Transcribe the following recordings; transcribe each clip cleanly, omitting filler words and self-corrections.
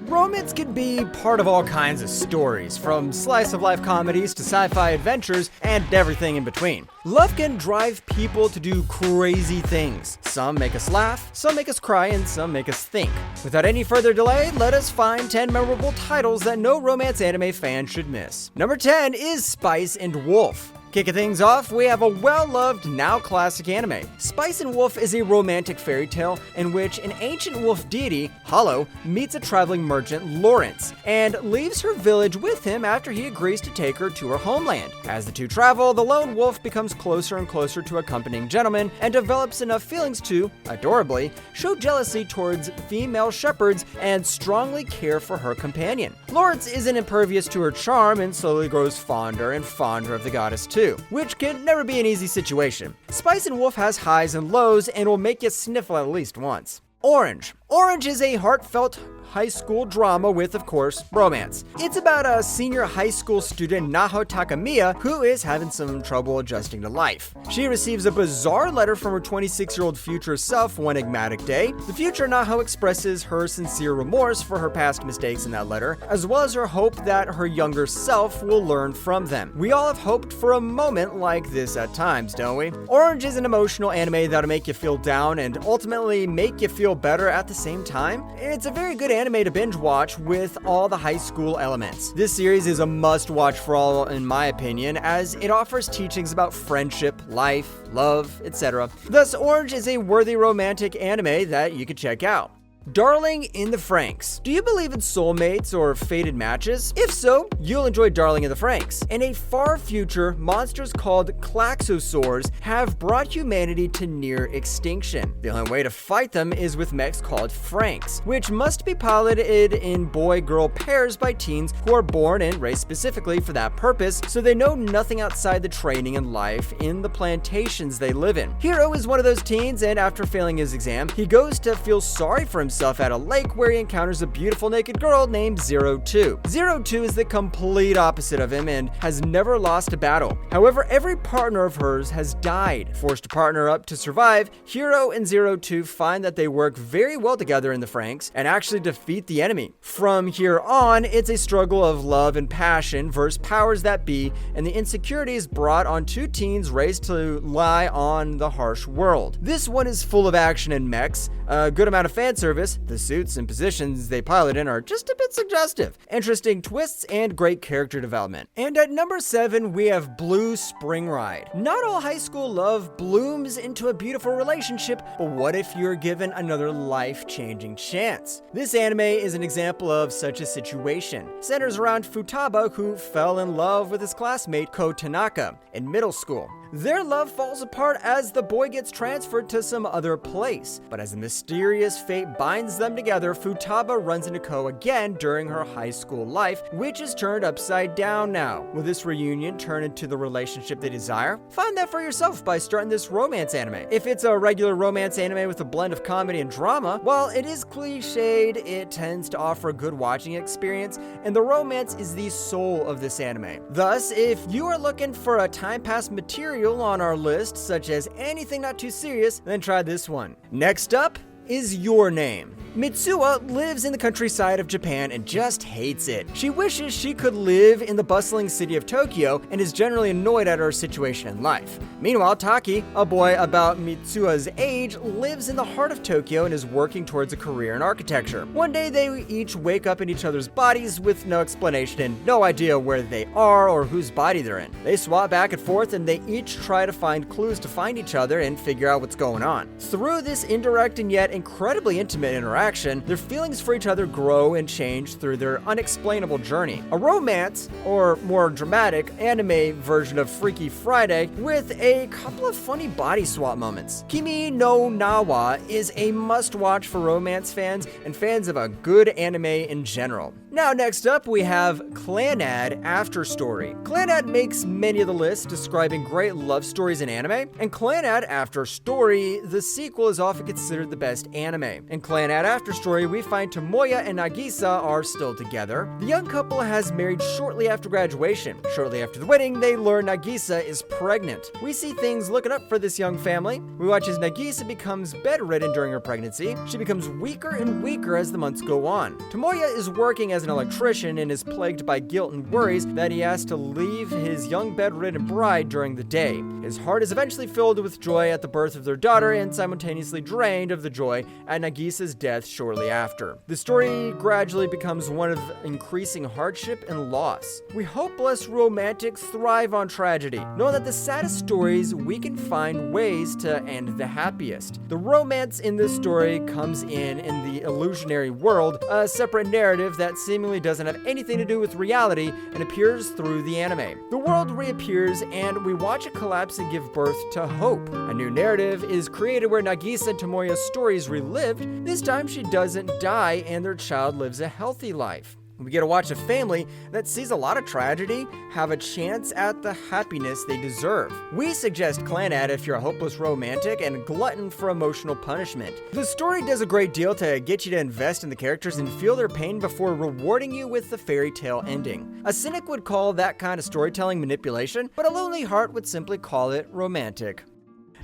Romance can be part of all kinds of stories, from slice-of-life comedies to sci-fi adventures and everything in between. Love can drive people to do crazy things. Some make us laugh, some make us cry, and some make us think. Without any further delay, let us find 10 memorable titles that no romance anime fan should miss. Number 10 is Spice and Wolf. Kicking things off, we have a well-loved, now classic anime. Spice and Wolf is a romantic fairy tale in which an ancient wolf deity, Hollow, meets a traveling merchant, Lawrence, and leaves her village with him after he agrees to take her to her homeland. As the two travel, the lone wolf becomes closer and closer to accompanying gentlemen and develops enough feelings to, adorably, show jealousy towards female shepherds and strongly care for her companion. Lawrence isn't impervious to her charm and slowly grows fonder and fonder of the goddess too, which can never be an easy situation. Spice and Wolf has highs and lows and will make you sniffle at least once. Orange. Orange is a heartfelt high school drama with, of course, romance. It's about a senior high school student, Naho Takamiya, who is having some trouble adjusting to life. She receives a bizarre letter from her 26-year-old future self one enigmatic day. The future Naho expresses her sincere remorse for her past mistakes in that letter, as well as her hope that her younger self will learn from them. We all have hoped for a moment like this at times, don't we? Orange is an emotional anime that'll make you feel down and ultimately make you feel better at the same time. It's a very good anime to binge watch with all the high school elements. This series is a must watch for all, in my opinion, as it offers teachings about friendship, life, love, etc. Thus, Orange is a worthy romantic anime that you could check out. Darling in the Franxx. Do you believe in soulmates or fated matches? If so, you'll enjoy Darling in the Franxx. In a far future, monsters called Klaxosaurs have brought humanity to near extinction. The only way to fight them is with mechs called Franxx, which must be piloted in boy-girl pairs by teens who are born and raised specifically for that purpose, so they know nothing outside the training and life in the plantations they live in. Hiro is one of those teens, and after failing his exam, he goes to feel sorry for himself at a lake where he encounters a beautiful naked girl named 02. 02 is the complete opposite of him and has never lost a battle. However, every partner of hers has died. Forced to partner up to survive, Hiro and 02 find that they work very well together in the Franxx and actually defeat the enemy. From here on, it's a struggle of love and passion versus powers that be, and the insecurities brought on two teens raised to lie on the harsh world. This one is full of action and mechs, a good amount of fan service. The suits and positions they pilot in are just a bit suggestive, interesting twists, and great character development. And at number 7, we have Blue Spring Ride. Not all high school love blooms into a beautiful relationship, but what if you're given another life-changing chance? This anime is an example of such a situation. It centers around Futaba, who fell in love with his classmate Ko Tanaka in middle school. Their love falls apart as the boy gets transferred to some other place, but as a mysterious fate binds them together, Futaba runs into Ko again during her high school life, which is turned upside down now. Will this reunion turn into the relationship they desire? Find that for yourself by starting this romance anime. If it's a regular romance anime with a blend of comedy and drama, while it is cliched, it tends to offer a good watching experience, and the romance is the soul of this anime. Thus, if you are looking for a time pass material on our list, such as anything not too serious, then try this one. Next up is Your Name. Mitsuha lives in the countryside of Japan and just hates it. She wishes she could live in the bustling city of Tokyo and is generally annoyed at her situation in life. Meanwhile, Taki, a boy about Mitsuha's age, lives in the heart of Tokyo and is working towards a career in architecture. One day, they each wake up in each other's bodies with no explanation and no idea where they are or whose body they're in. They swap back and forth and they each try to find clues to find each other and figure out what's going on. Through this indirect and yet incredibly intimate interaction, their feelings for each other grow and change through their unexplainable journey. A romance, or more dramatic, anime version of Freaky Friday with a couple of funny body swap moments. Kimi no Nawa is a must-watch for romance fans and fans of a good anime in general. Now, next up, we have Clannad After Story. Clannad makes many of the lists describing great love stories in anime, and Clannad After Story, the sequel, is often considered the best anime. In Clannad after story, we find Tomoya and Nagisa are still together. The young couple has married shortly after graduation. Shortly after the wedding, they learn Nagisa is pregnant. We see things looking up for this young family. We watch as Nagisa becomes bedridden during her pregnancy. She becomes weaker and weaker as the months go on. Tomoya is working as an electrician and is plagued by guilt and worries that he has to leave his young bedridden bride during the day. His heart is eventually filled with joy at the birth of their daughter and simultaneously drained of the joy at Nagisa's death shortly after. The story gradually becomes one of increasing hardship and loss. We hopeless romantics thrive on tragedy, knowing that the saddest stories we can find ways to end the happiest. The romance in this story comes in the illusionary world, a separate narrative that seemingly doesn't have anything to do with reality and appears through the anime. The world reappears and we watch it collapse and give birth to hope. A new narrative is created where Nagisa and Tomoya's stories relived. This time she doesn't die and their child lives a healthy life. We get to watch a family that sees a lot of tragedy have a chance at the happiness they deserve. We suggest Clannad if you're a hopeless romantic and glutton for emotional punishment. The story does a great deal to get you to invest in the characters and feel their pain before rewarding you with the fairy tale ending. A cynic would call that kind of storytelling manipulation, but a lonely heart would simply call it romantic.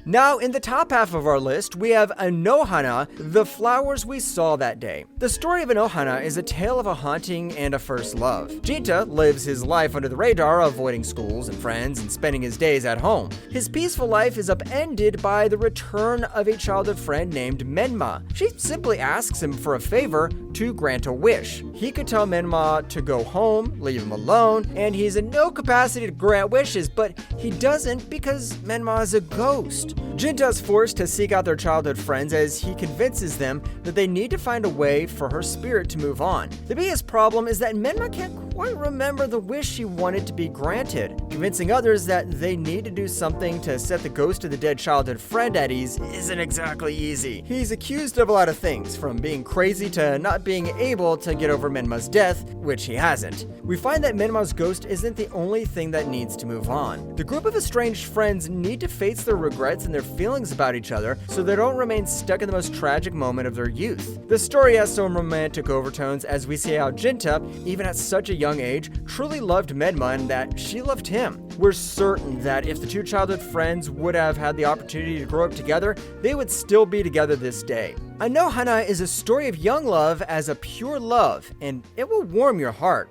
Now, in the top half of our list, we have Hana, The Flowers We Saw That Day. The story of Hana is a tale of a haunting and a first love. Jinta lives his life under the radar, avoiding schools and friends and spending his days at home. His peaceful life is upended by the return of a childhood friend named Menma. She simply asks him for a favor to grant a wish. He could tell Menma to go home, leave him alone, and he's in no capacity to grant wishes, but he doesn't because Menma is a ghost. Jinta is forced to seek out their childhood friends as he convinces them that they need to find a way for her spirit to move on. The biggest problem is that Menma can't quite remember the wish she wanted to be granted. Convincing others that they need to do something to set the ghost of the dead childhood friend at ease isn't exactly easy. He's accused of a lot of things, from being crazy to not being able to get over Menma's death, which he hasn't. We find that Menma's ghost isn't the only thing that needs to move on. The group of estranged friends need to face their regrets and their feelings about each other so they don't remain stuck in the most tragic moment of their youth. The story has some romantic overtones as we see how Jinta, even at such a young age, truly loved Menma and that she loved him. We're certain that if the two childhood friends would have had the opportunity to grow up together, they would still be together this day. Hana is a story of young love as a pure love, and it will warm your heart.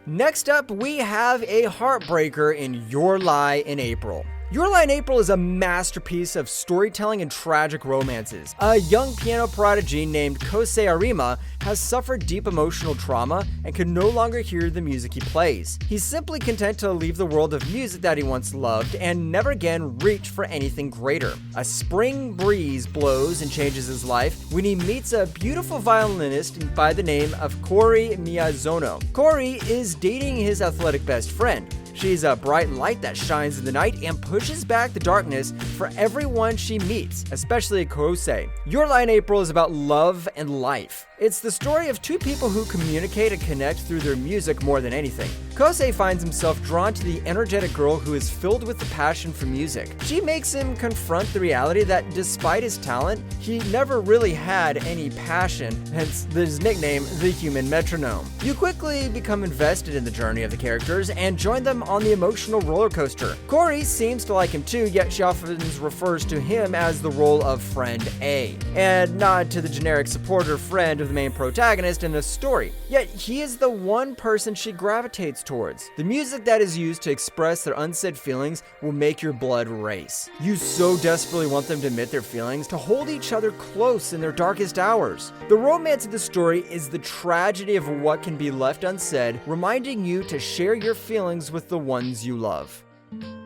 Next up, we have a heartbreaker in Your Lie in April. Your Lie in April is a masterpiece of storytelling and tragic romances. A young piano prodigy named Kosei Arima has suffered deep emotional trauma and can no longer hear the music he plays. He's simply content to leave the world of music that he once loved and never again reach for anything greater. A spring breeze blows and changes his life when he meets a beautiful violinist by the name of Kori Miyazono. Kori is dating his athletic best friend. She's a bright light that shines in the night and pushes back the darkness for everyone she meets, especially Kosei. Your Lie in April is about love and life. It's the story of two people who communicate and connect through their music more than anything. Kosei finds himself drawn to the energetic girl who is filled with the passion for music. She makes him confront the reality that despite his talent, he never really had any passion, hence his nickname, the Human Metronome. You quickly become invested in the journey of the characters and join them on the emotional roller coaster. Kori seems to like him too, yet she often refers to him as the role of friend A, and not to the generic supporter friend of the main protagonist in the story. Yet he is the one person she gravitates towards. The music that is used to express their unsaid feelings will make your blood race. You so desperately want them to admit their feelings, to hold each other close in their darkest hours. The romance of the story is the tragedy of what can be left unsaid, reminding you to share your feelings with the ones you love.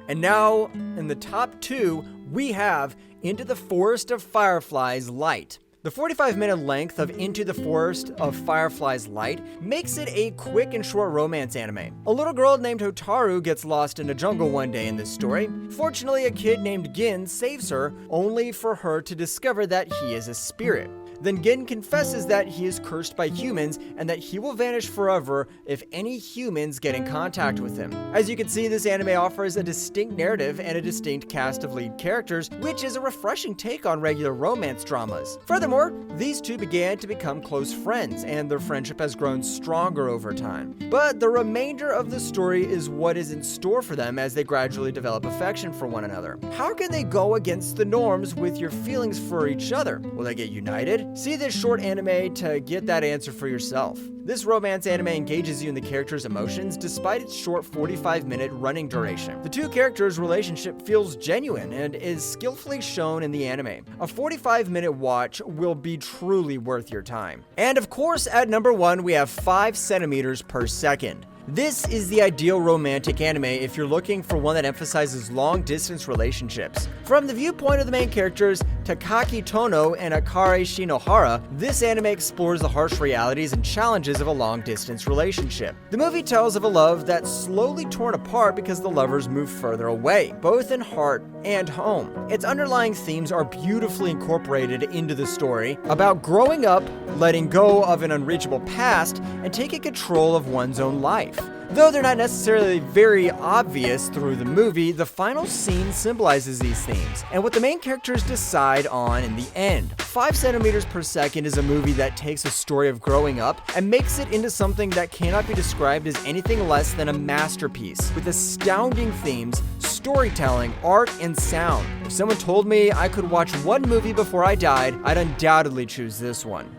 And now, in the top two, we have Into the Forest of Firefly's Light. The 45-minute length of Into the Forest of Firefly's Light makes it a quick and short romance anime. A little girl named Hotaru gets lost in a jungle one day in this story. Fortunately, a kid named Gin saves her, only for her to discover that he is a spirit. Then Gin confesses that he is cursed by humans and that he will vanish forever if any humans get in contact with him. As you can see, this anime offers a distinct narrative and a distinct cast of lead characters, which is a refreshing take on regular romance dramas. Furthermore, these two began to become close friends, and their friendship has grown stronger over time. But the remainder of the story is what is in store for them as they gradually develop affection for one another. How can they go against the norms with your feelings for each other? Will they get united? See this short anime to get that answer for yourself. This romance anime engages you in the characters' emotions despite its short 45-minute running duration. The two characters' relationship feels genuine and is skillfully shown in the anime. A 45-minute watch will be truly worth your time. And of course, at number 1, we have 5 centimeters per second. This is the ideal romantic anime if you're looking for one that emphasizes long-distance relationships. From the viewpoint of the main characters, Takaki Tono and Akare Shinohara, this anime explores the harsh realities and challenges of a long-distance relationship. The movie tells of a love that's slowly torn apart because the lovers move further away, both in heart and home. Its underlying themes are beautifully incorporated into the story about growing up, letting go of an unreachable past, and taking control of one's own life. Though they're not necessarily very obvious through the movie, the final scene symbolizes these themes and what the main characters decide on in the end. 5 centimeters per second is a movie that takes a story of growing up and makes it into something that cannot be described as anything less than a masterpiece, with astounding themes, storytelling, art, and sound. If someone told me I could watch one movie before I died, I'd undoubtedly choose this one.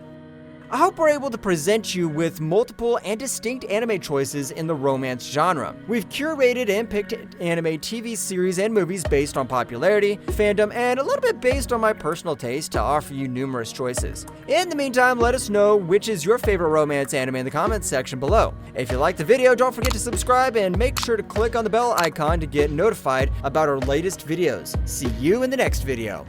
I hope we're able to present you with multiple and distinct anime choices in the romance genre. We've curated and picked anime TV series and movies based on popularity, fandom, and a little bit based on my personal taste to offer you numerous choices. In the meantime, let us know which is your favorite romance anime in the comments section below. If you liked the video, don't forget to subscribe and make sure to click on the bell icon to get notified about our latest videos. See you in the next video.